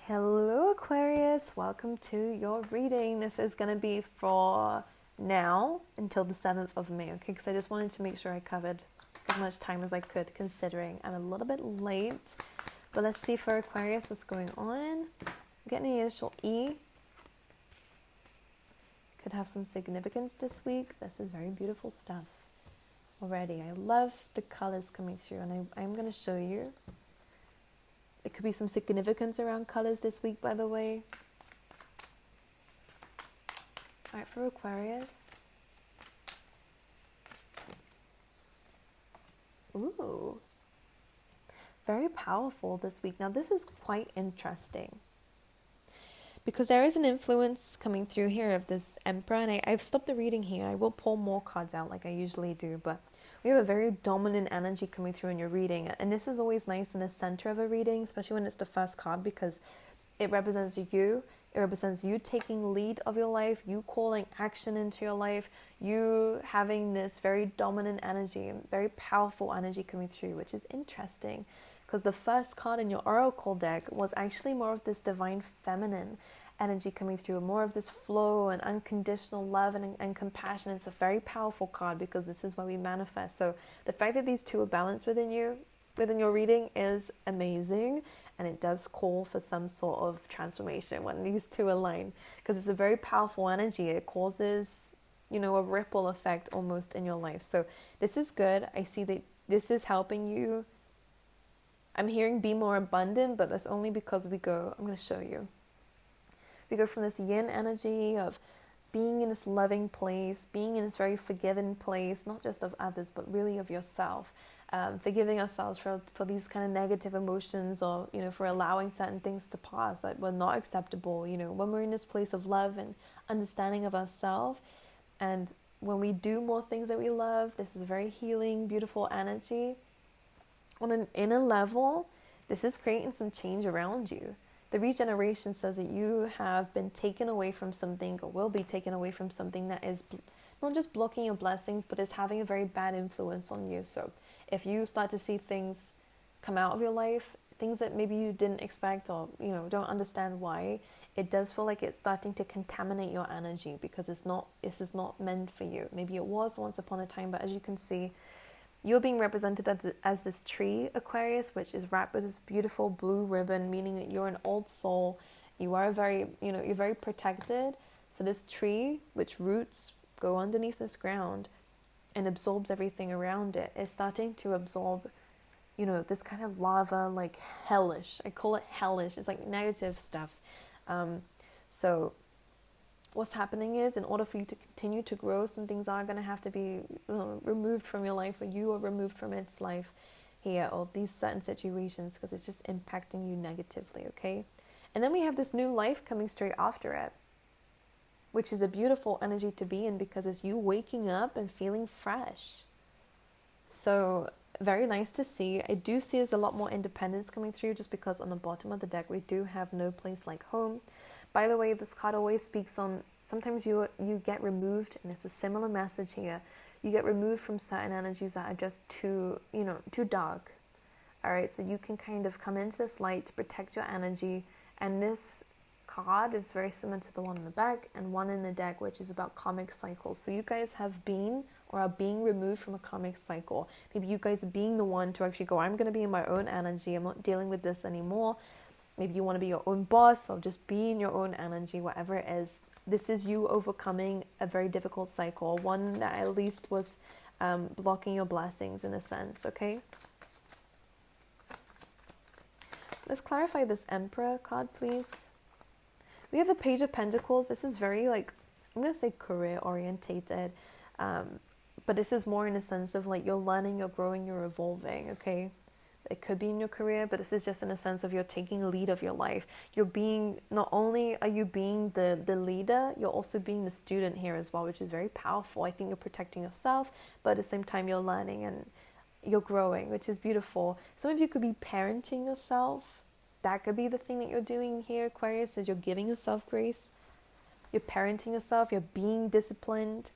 Hello Aquarius, welcome to your reading. This is going to be for now until the 7th of May, okay? Because I just wanted to make sure I covered as much time as I could, considering I'm a little bit late. But let's see for Aquarius what's going on. I'm getting the initial E. Could have some significance this week. This is very beautiful stuff already. I love the colors coming through, and I'm going to show you. It could be some significance around colors this week, by the way. All right, for Aquarius. Ooh. Very powerful this week. Now, this is quite interesting, because there is an influence coming through here of this Emperor, and I've stopped the reading here. I will pull more cards out like I usually do, but we have a very dominant energy coming through in your reading, and this is always nice in the center of a reading, especially when it's the first card, because it represents you. It represents you taking lead of your life, you calling action into your life, you having this very dominant energy, very powerful energy coming through, which is interesting, because the first card in your oracle deck was actually more of this divine feminine energy coming through, more of this flow and unconditional love and compassion. It's a very powerful card, because this is where we manifest. So the fact that these two are balanced within you, within your reading, is amazing, and it does call for some sort of transformation when these two align, because it's a very powerful energy. It causes, a ripple effect almost in your life. So this is good. I see that this is helping you. I'm hearing be more abundant, but that's only because I'm going to show you. We go from this yin energy of being in this loving place, being in this very forgiving place, not just of others, but really of yourself. Forgiving ourselves for these kind of negative emotions, or, for allowing certain things to pass that were not acceptable. When we're in this place of love and understanding of ourselves, and when we do more things that we love, this is a very healing, beautiful energy. On an inner level, this is creating some change around you. The regeneration says that you have been taken away from something, or will be taken away from something that is not just blocking your blessings, but is having a very bad influence on you. So if you start to see things come out of your life, things that maybe you didn't expect, or don't understand why, it does feel like it's starting to contaminate your energy, because this is not meant for you. Maybe it was once upon a time, but as you can see, you're being represented as this tree, Aquarius, which is wrapped with this beautiful blue ribbon, meaning that you're an old soul. You are you're very protected. So this tree, which roots go underneath this ground and absorbs everything around it, is starting to absorb, this kind of lava, like hellish. I call it hellish. It's like negative stuff. So what's happening is, in order for you to continue to grow, some things are going to have to be removed from your life, or you are removed from its life here, or these certain situations, because it's just impacting you negatively, okay? And then we have this new life coming straight after it, which is a beautiful energy to be in, because it's you waking up and feeling fresh. So very nice to see. I do see there's a lot more independence coming through, just because on the bottom of the deck we do have no place like home. By the way, this card always speaks on, sometimes you get removed, and it's a similar message here. You get removed from certain energies that are just too dark. All right, so you can kind of come into this light to protect your energy. And this card is very similar to the one in the back and one in the deck, which is about karmic cycles. So you guys have been, or are being, removed from a karmic cycle. Maybe you guys are being the one to actually go, I'm going to be in my own energy. I'm not dealing with this anymore. Maybe you want to be your own boss, or just be in your own energy, whatever it is. This is you overcoming a very difficult cycle, one that at least was blocking your blessings in a sense, okay? Let's clarify this Emperor card, please. We have a Page of Pentacles. This is very, I'm going to say career orientated, but this is more in a sense of you're learning, you're growing, you're evolving, okay? It could be in your career, but this is just in a sense of you're taking lead of your life. You're being, not only are you being the leader, you're also being the student here as well, which is very powerful. I think you're protecting yourself, but at the same time you're learning and you're growing, which is beautiful. Some of you could be parenting yourself. That could be the thing that you're doing here, Aquarius, is you're giving yourself grace. You're parenting yourself. You're being disciplined.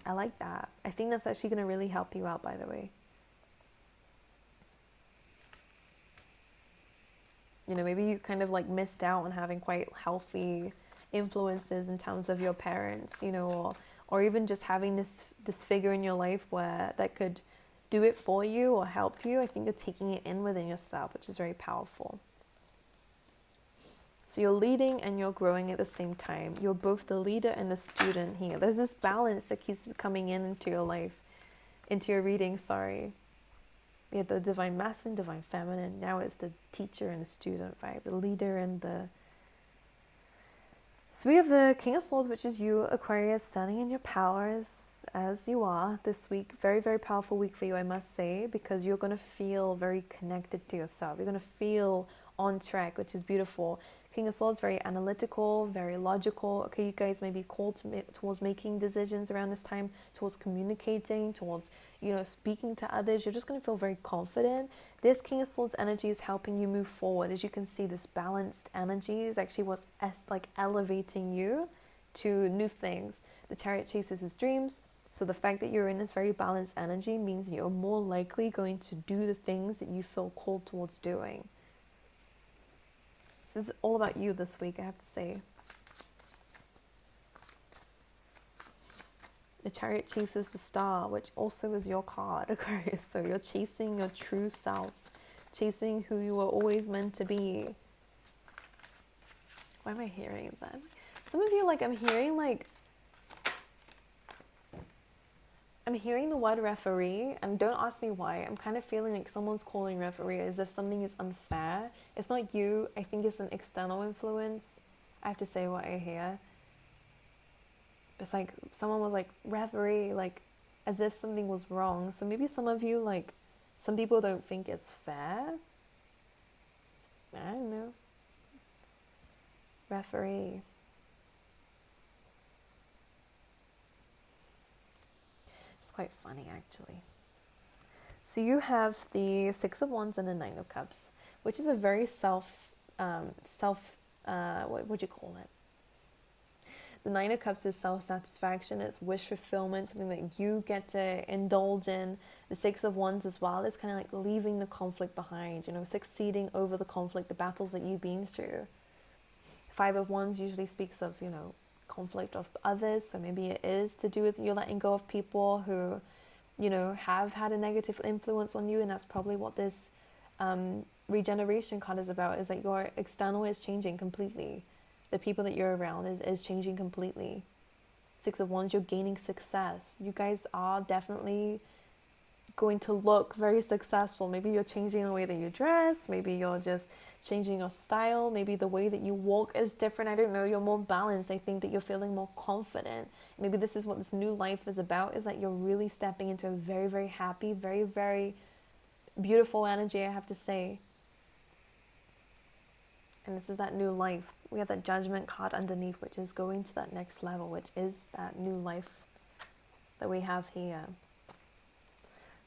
I like that. I think that's actually going to really help you out, by the way. You know, maybe you kind of like missed out on having quite healthy influences in terms of your parents, you know, or even just having this figure in your life where that could do it for you or help you. I think you're taking it in within yourself, which is very powerful. So you're leading and you're growing at the same time. You're both the leader and the student here. There's this balance that keeps coming in into your life, into your reading, sorry. We had the divine masculine, divine feminine. Now it's the teacher and the student, right? The leader and the... So we have the King of Swords, which is you, Aquarius, standing in your powers as you are this week. Very, very powerful week for you, I must say, because you're going to feel very connected to yourself. You're going to feel on track, which is beautiful. King of Swords, very analytical, very logical. Okay, you guys may be called towards making decisions around this time, towards communicating, towards, you know, speaking to others. You're just going to feel very confident. This King of Swords energy is helping you move forward. As you can see, this balanced energy is actually what's like elevating you to new things. The Chariot chases his dreams. So the fact that you're in this very balanced energy means you're more likely going to do the things that you feel called towards doing. This is all about you this week, I have to say. The Chariot chases the star, which also is your card, Aquarius. So you're chasing your true self, chasing who you were always meant to be. Why am I hearing that? Some of you, like, I'm hearing the word referee, and don't ask me why. I'm kind of feeling like someone's calling referee as if something is unfair. It's not you. I think it's an external influence. I have to say what I hear. It's like someone was like, referee, like as if something was wrong. So maybe some of you, like, some people don't think it's fair. I don't know. Referee. Quite funny, actually. So you have the Six of Wands and the Nine of Cups, which is a very what would you call it? The Nine of Cups is self-satisfaction, it's wish fulfillment, something that you get to indulge in. The Six of Wands as well is kind of like leaving the conflict behind, you know, succeeding over the conflict, the battles that you've been through. Five of Wands usually speaks of, you know, conflict of others, so maybe it is to do with you letting go of people who, you know, have had a negative influence on you, and that's probably what this regeneration card is about, is that your external is changing completely. The people that you're around is changing completely. Six of Wands, you're gaining success. You guys are definitely going to look very successful. Maybe you're changing the way that you dress, maybe you're just changing your style, maybe the way that you walk is different. I don't know, you're more balanced. I think that you're feeling more confident. Maybe this is what this new life is about, is that you're really stepping into a very, very happy, very, very beautiful energy, I have to say. And this is that new life. We have that Judgment card underneath, which is going to that next level, which is that new life that we have here.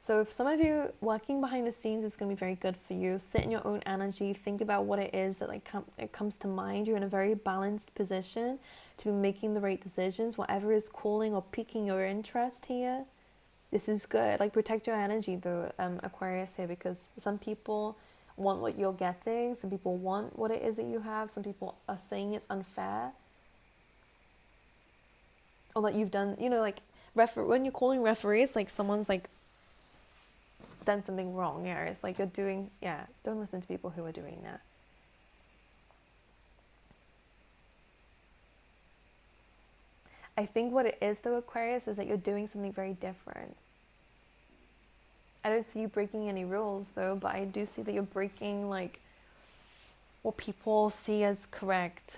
So if some of you working behind the scenes is going to be very good for you, sit in your own energy, think about what it is that it comes to mind. You're in a very balanced position to be making the right decisions. Whatever is calling or piquing your interest here, this is good. Like, protect your energy though, Aquarius here, because some people want what you're getting. Some people want what it is that you have. Some people are saying it's unfair. Or that you've done, you know, like, when you're calling referees, like someone's like, done something wrong. Yeah, it's like you're doing, yeah, don't listen to people who are doing that. I think what it is though, Aquarius, is that you're doing something very different. I don't see you breaking any rules though, but I do see that you're breaking like what people see as correct.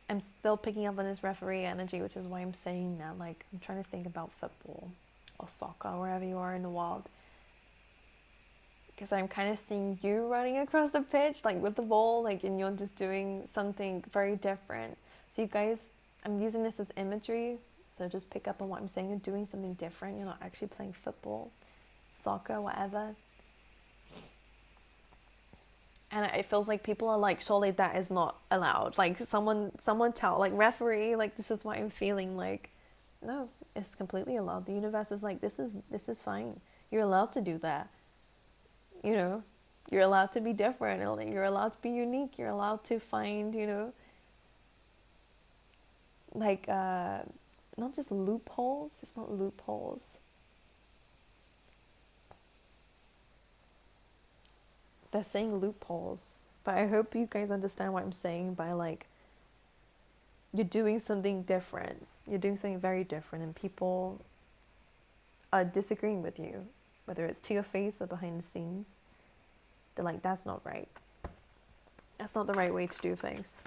I'm still picking up on this referee energy, which is why I'm saying that. Like, I'm trying to think about football or soccer, wherever you are in the world. Because I'm kind of seeing you running across the pitch, like with the ball, like, and you're just doing something very different. So you guys, I'm using this as imagery, so just pick up on what I'm saying. You're doing something different. You're not actually playing football, soccer, whatever. And it feels like people are like, surely that is not allowed. Like, someone tell, like, referee, like, this is what I'm feeling. Like, no, it's completely allowed. The universe is like, this is fine. You're allowed to do that. You know, You're allowed to be different. You're allowed to be unique. You're allowed to find, like, not just loopholes. It's not loopholes. They're saying loopholes. But I hope you guys understand what I'm saying by, like, you're doing something different. You're doing something very different, and people are disagreeing with you, whether it's to your face or behind the scenes. They're like, that's not right. That's not the right way to do things.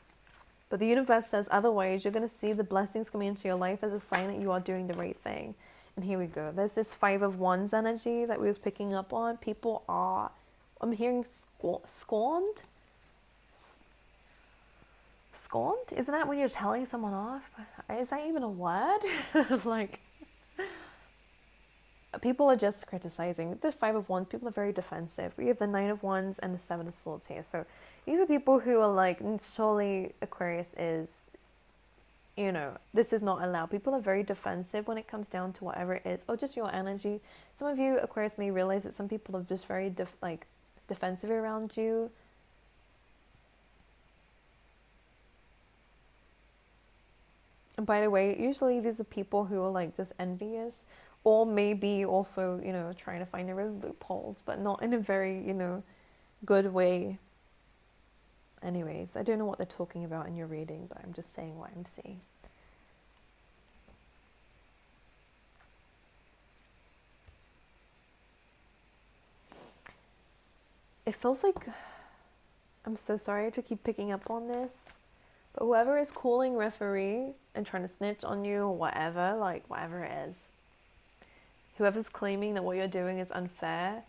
But the universe says otherwise. You're going to see the blessings coming into your life as a sign that you are doing the right thing. And here we go. There's this 5 of Wands energy that we was picking up on. People are, I'm hearing scorned. Scorned? Isn't that when you're telling someone off? Is that even a word? Like, people are just criticizing. The 5 of Wands, people are very defensive. We have the 9 of Wands and the 7 of Swords here. So these are people who are like, surely Aquarius is, this is not allowed. People are very defensive when it comes down to whatever it is. Or just your energy. Some of you, Aquarius, may realize that some people are just very defensive around you. And by the way, usually these are people who are like just envious, or maybe also, trying to find their own loopholes, but not in a very, good way. Anyways, I don't know what they're talking about in your reading, but I'm just saying what I'm seeing. It feels like, I'm so sorry to keep picking up on this, but whoever is calling referee and trying to snitch on you or whatever, like whatever it is, whoever's claiming that what you're doing is unfair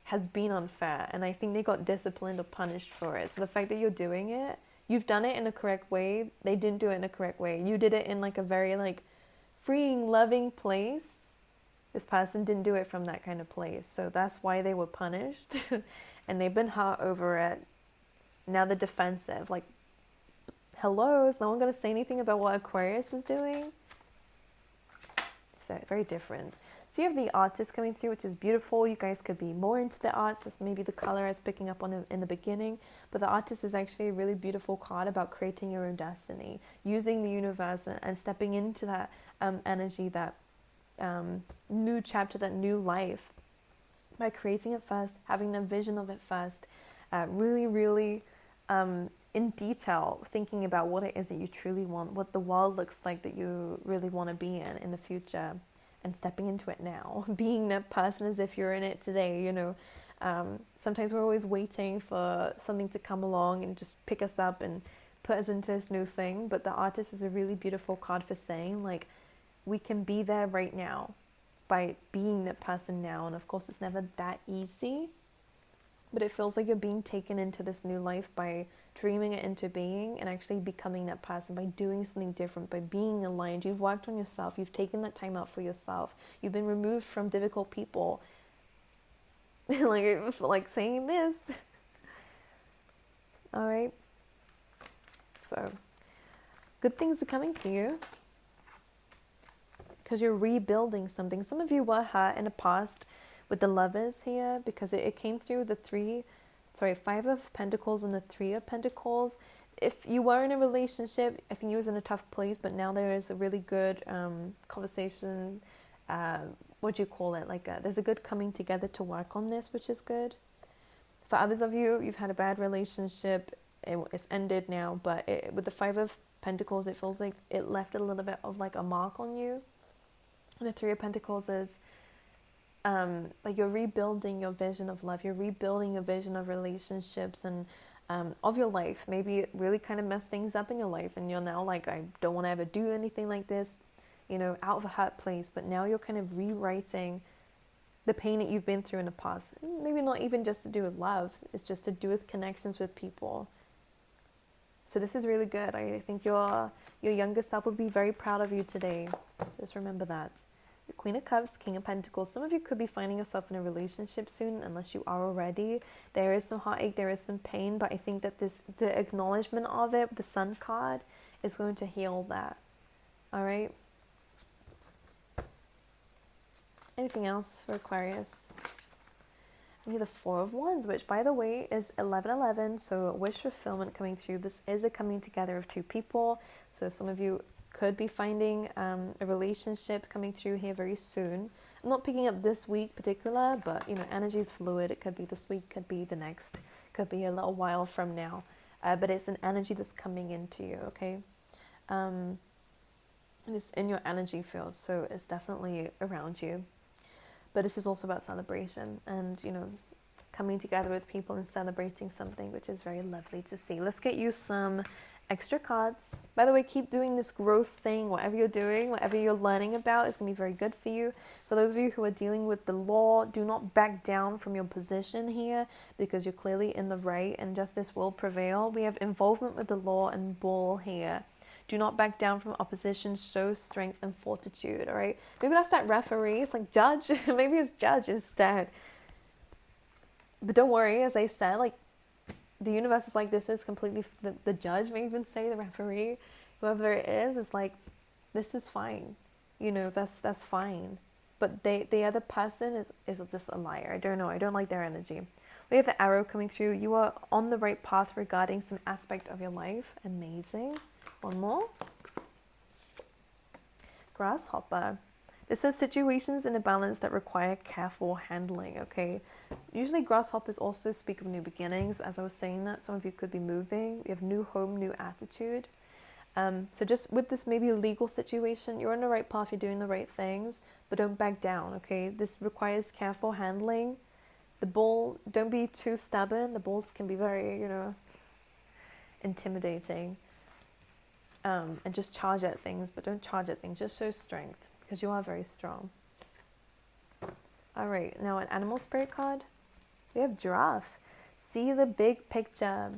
has been unfair, and I think they got disciplined or punished for it. So the fact that you're doing it, you've done it in a correct way. They didn't do it in a correct way. You did it in like a very like freeing, loving place. This person didn't do it from that kind of place. So that's why they were punished and they've been hurt over it. Now they're defensive. Like, hello, is no one going to say anything about what Aquarius is doing? So very different. So you have the artist coming through, which is beautiful. You guys could be more into the arts. That's maybe the color I was picking up on in the beginning. But the artist is actually a really beautiful card about creating your own destiny, using the universe and stepping into that energy, that new chapter, that new life, by creating it first, having a vision of it first, really in detail, thinking about what it is that you truly want, what the world looks like that you really want to be in the future, and stepping into it now, being that person as if you're in it today. Sometimes we're always waiting for something to come along and just pick us up and put us into this new thing, but the artist is a really beautiful card for saying, like, we can be there right now by being that person now. And of course it's never that easy, but it feels like you're being taken into this new life by dreaming it into being and actually becoming that person, by doing something different, by being aligned. You've worked on yourself. You've taken that time out for yourself. You've been removed from difficult people. like saying this. All right. So good things are coming to you because you're rebuilding something. Some of you were hurt in the past with the Lovers here, because it came through the 5 of Pentacles and the 3 of Pentacles. If you were in a relationship, I think you was in a tough place, but now there is a really good conversation. What do you call it? There's a good coming together to work on this, which is good. For others of you, you've had a bad relationship. It's ended now, but with the 5 of Pentacles, it feels like it left a little bit of like a mark on you. And the 3 of Pentacles is you're rebuilding your vision of love. You're rebuilding your vision of relationships and of your life. Maybe it really kind of messed things up in your life, and you're now like, I don't want to ever do anything like this, out of a hurt place. But now you're kind of rewriting the pain that you've been through in the past. Maybe not even just to do with love. It's just to do with connections with people. So this is really good. I think your younger self will be very proud of you today. Just remember that. The Queen of Cups, King of Pentacles. Some of you could be finding yourself in a relationship soon, unless you are already. There is some heartache, there is some pain, but I think that the acknowledgement of it, the Sun card, is going to heal that. All right? Anything else for Aquarius? You have the Four of Wands, which by the way is 1111, so wish fulfillment coming through. This is a coming together of two people, so some of you could be finding a relationship coming through here very soon. I'm not picking up this week particular, but you know, energy is fluid. It could be this week, could be the next, could be a little while from now, but it's an energy that's coming into you, okay? And it's in your energy field, so it's definitely around you. But this is also about celebration and, you know, coming together with people and celebrating something, which is very lovely to see. Let's get you some extra cards. By the way, keep doing this growth thing. Whatever you're doing, whatever you're learning about is going to be very good for you. For those of you who are dealing with the law, do not back down from your position here, because you're clearly in the right and justice will prevail. We have involvement with the law and bull here. Do not back down from opposition. Show strength and fortitude, all right? Maybe that's that referee. It's like judge. Maybe it's judge instead. But don't worry, as I said, like, the universe is like, this is completely, the judge may even say, the referee, whoever it is like, this is fine. You know, that's fine. But the other person is just a liar. I don't know. I don't like their energy. We have the Arrow coming through. You are on the right path regarding some aspect of your life. Amazing. One more. Grasshopper. This says situations in a balance that require careful handling, okay? Usually grasshoppers also speak of new beginnings. As I was saying that, some of you could be moving. We have new home, new attitude. So just with this maybe legal situation, you're on the right path, you're doing the right things, but don't back down, okay? This requires careful handling. The bull, don't be too stubborn. The bulls can be very, you know, intimidating. And just charge at things, but don't charge at things. Just show strength, because you are very strong. All right, now an animal spirit card. We have giraffe. See the big picture.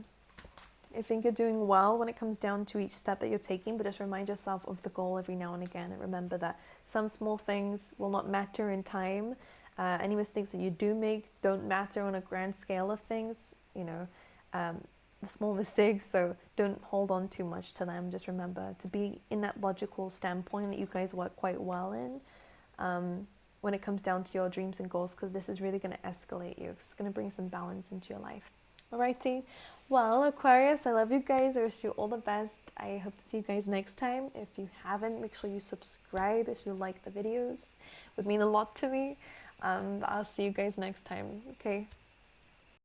I think you're doing well when it comes down to each step that you're taking, but just remind yourself of the goal every now and again, and remember that some small things will not matter in time. Any mistakes that you do make don't matter on a grand scale of things, you know, the small mistakes, so don't hold on too much to them. Just remember to be in that logical standpoint that you guys work quite well in when it comes down to your dreams and goals, because this is really going to escalate you. It's going to bring some balance into your life. Alrighty, well, Aquarius, I love you guys. I wish you all the best. I hope to see you guys next time. If you haven't, make sure you subscribe if you like the videos. It would mean a lot to me. I'll see you guys next time. Okay,